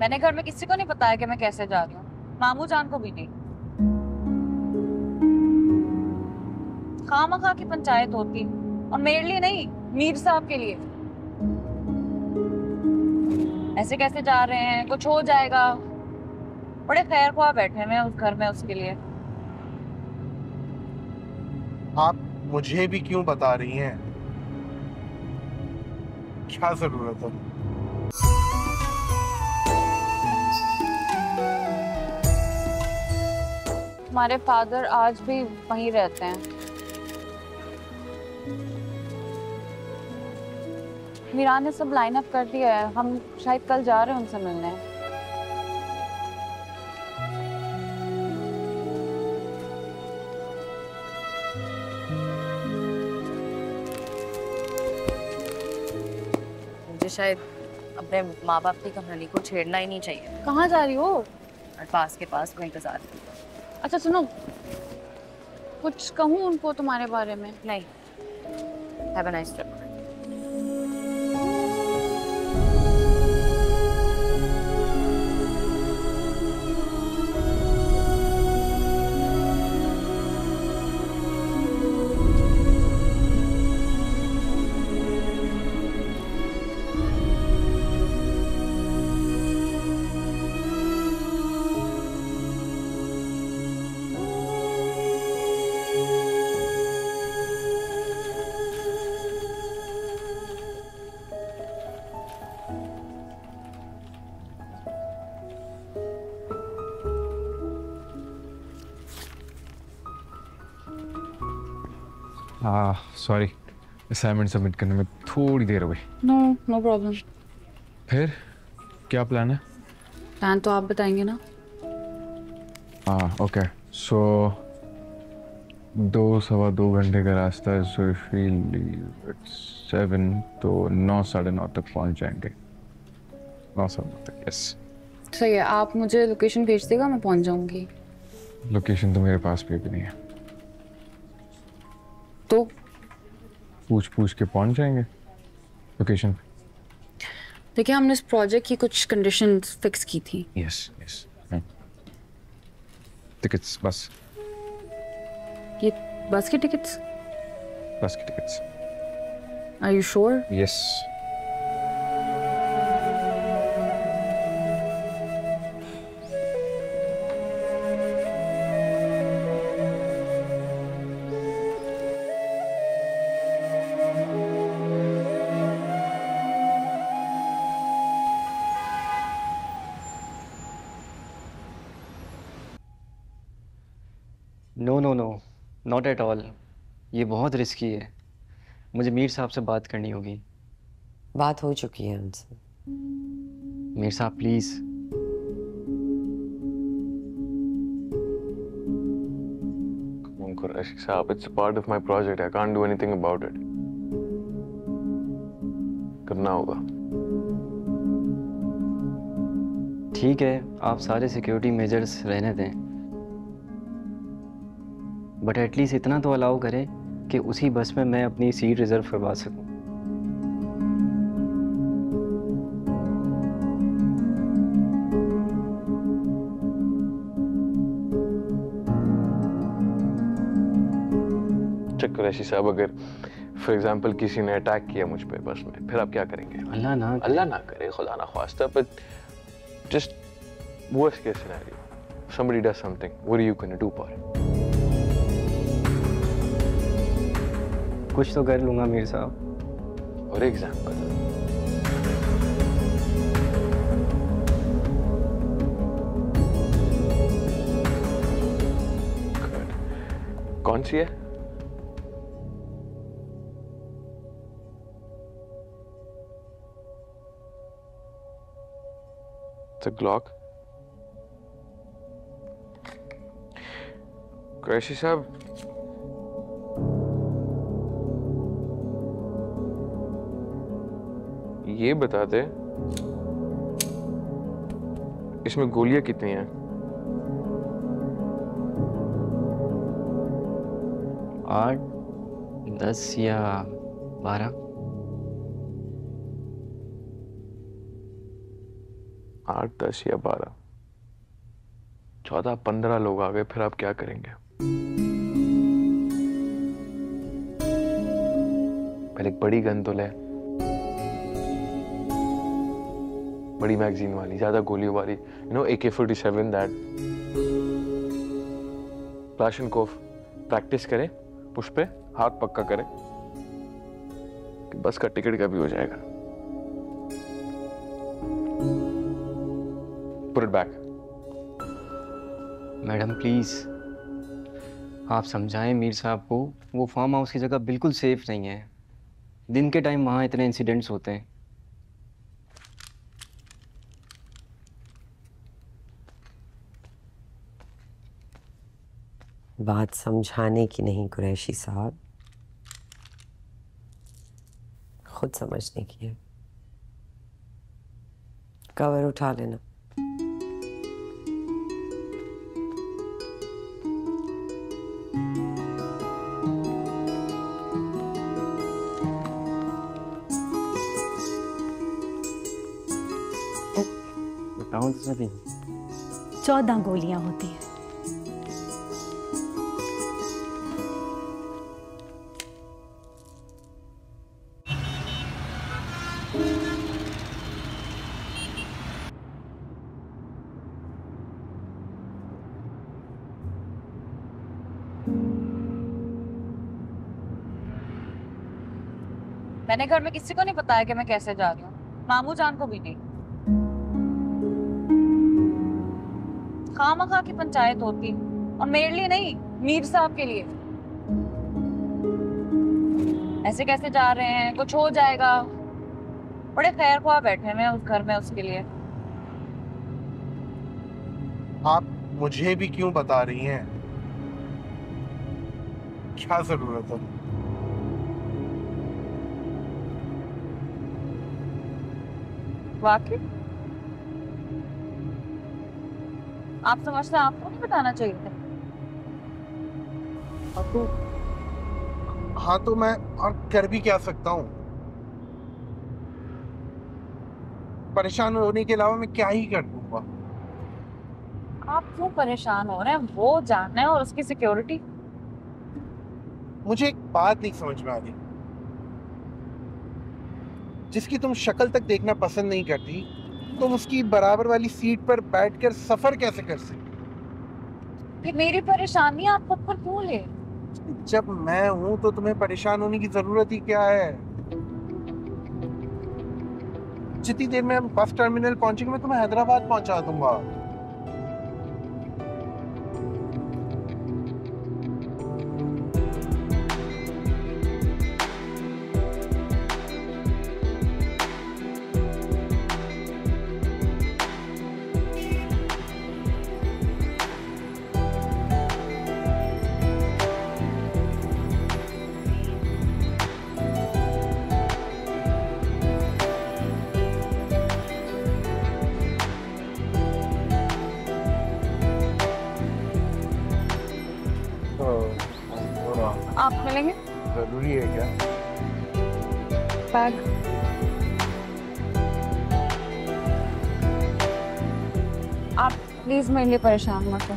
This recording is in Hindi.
मैंने घर में किसी को नहीं बताया कि मैं कैसे जा रही हूँ, मामू जान को भी नहीं। खामखा की पंचायत होती, और मेरे लिए नहीं, मीर साहब के लिए। ऐसे कैसे जा रहे हैं, कुछ हो जाएगा। बड़े खैर ख्वाह बैठे हैं उस घर में उसके लिए। आप मुझे भी क्यों बता रही हैं? क्या जरूरत है? हमारे फादर आज भी वहीं रहते हैं। मीरान ने सब लाइन अप कर दिया है, हम शायद कल जा रहे हैं उनसे मिलने। मुझे शायद अपने माँ बाप की कहानी को छेड़ना ही नहीं चाहिए। कहाँ जा रही हो? पास के पास को इंतजार। अच्छा सुनो, कुछ कहूँ उनको तुम्हारे बारे में? नहीं। Have a nice trip. हाँ सॉरी, असाइनमेंट सबमिट करने में थोड़ी देर हो गई। No problem. फिर क्या प्लान है? प्लान तो आप बताएंगे ना। हाँ ओके, सो 2-2.25 घंटे का रास्ता है, so if we leave at 7 तो 9 साढ़े 9 तक पहुंच जाएंगे। 9 साढ़े 9 तक, यस। सही है, आप मुझे लोकेशन भेज देगा, मैं पहुंच जाऊंगी। लोकेशन तो मेरे पास भी नहीं है। तो पूछ पूछ के पहुंच जाएंगे लोकेशन। देखिए, हमने इस प्रोजेक्ट की कुछ कंडीशंस फिक्स की थी। Yes yes. टिकट्स बस। ये बस की टिकट्स? बस की tickets. Are you sure? Yes. No no no, not at all. ये बहुत रिस्की है। मुझे मीर साहब से बात करनी होगी। बात हो चुकी है उनसे। मीर साहब प्लीज। Qureshi साहब, it's a part of my project. I can't do anything about it. करना होगा। ठीक है, आप सारे सिक्योरिटी मेजर्स रहने दें, बट एटलीस्ट इतना तो अलाउ करें कि उसी बस में मैं अपनी सीट रिजर्व करवा सकूं। चेक कुरैशी साहब, अगर फॉर एग्जांपल किसी ने अटैक किया मुझ पे बस में, फिर आप क्या करेंगे? अल्लाह ना करे, खुदा ना ख्वास्ता, but just worst case scenario, somebody does something, what are you going to do about it? कुछ तो कर लूंगा मीर साहब। और एग्जाम्पल? कौन सी है? It's a Glock. कुरैशी साहब, ये बता दे, इसमें गोलियां कितनी हैं? 8, 10 या 12। 8, 10 या 12, 14, 15 लोग आ गए, फिर आप क्या करेंगे? पहले एक बड़ी गन तो ले, बड़ी मैगजीन वाली, ज्यादा गोलियों वाली, AK-47, दैट क्लाशनकोव। प्रैक्टिस करें, पुश पे हाथ पक्का करें कि बस का टिकट का भी हो जाएगा। Put it back. Madam please आप समझाएं मीर साहब को, वो फार्म हाउस की जगह बिल्कुल सेफ नहीं है। दिन के टाइम वहाँ इतने इंसिडेंट्स होते हैं। बात समझाने की नहीं कुरैशी साहब, खुद समझने की है। कवर उठा लेना। बताऊं तो सभी 14 गोलियां होती हैं। मैंने घर में किसी को नहीं बताया कि मैं कैसे जा रही हूँ, मामू जान को भी नहीं। खामखा की पंचायत होती, और मेरे लिए नहीं, मीर साहब के लिए। ऐसे कैसे जा रहे हैं, कुछ हो जाएगा। बड़े खैर ख्वाह बैठे हैं उस घर में उसके लिए। आप मुझे भी क्यों बता रही हैं? क्या जरूरत है? वाकई आप समझते हैं आपको नहीं बताना चाहिए था? हाँ तो मैं और कर भी क्या सकता हूँ? परेशान होने के अलावा मैं क्या ही कर दूंगा? आप क्यों परेशान हो रहे हैं? वो जानना है, और उसकी सिक्योरिटी। मुझे एक बात नहीं समझ में आ रही। जिसकी तुम शक्ल तक देखना पसंद नहीं करती, तुम उसकी बराबर वाली सीट पर बैठकर सफर कैसे कर सकती? ये मेरी परेशानी आप खुद पर क्यों ले? जब मैं हूं तो तुम्हें परेशान होने की जरूरत ही क्या है? जितनी देर में हम बस टर्मिनल पहुंचेंगे मैं तुम्हें हैदराबाद पहुंचा दूंगा। आप मिलेंगे? जरूरी है क्या? बैग आप प्लीज मेरे लिए परेशान मत हो।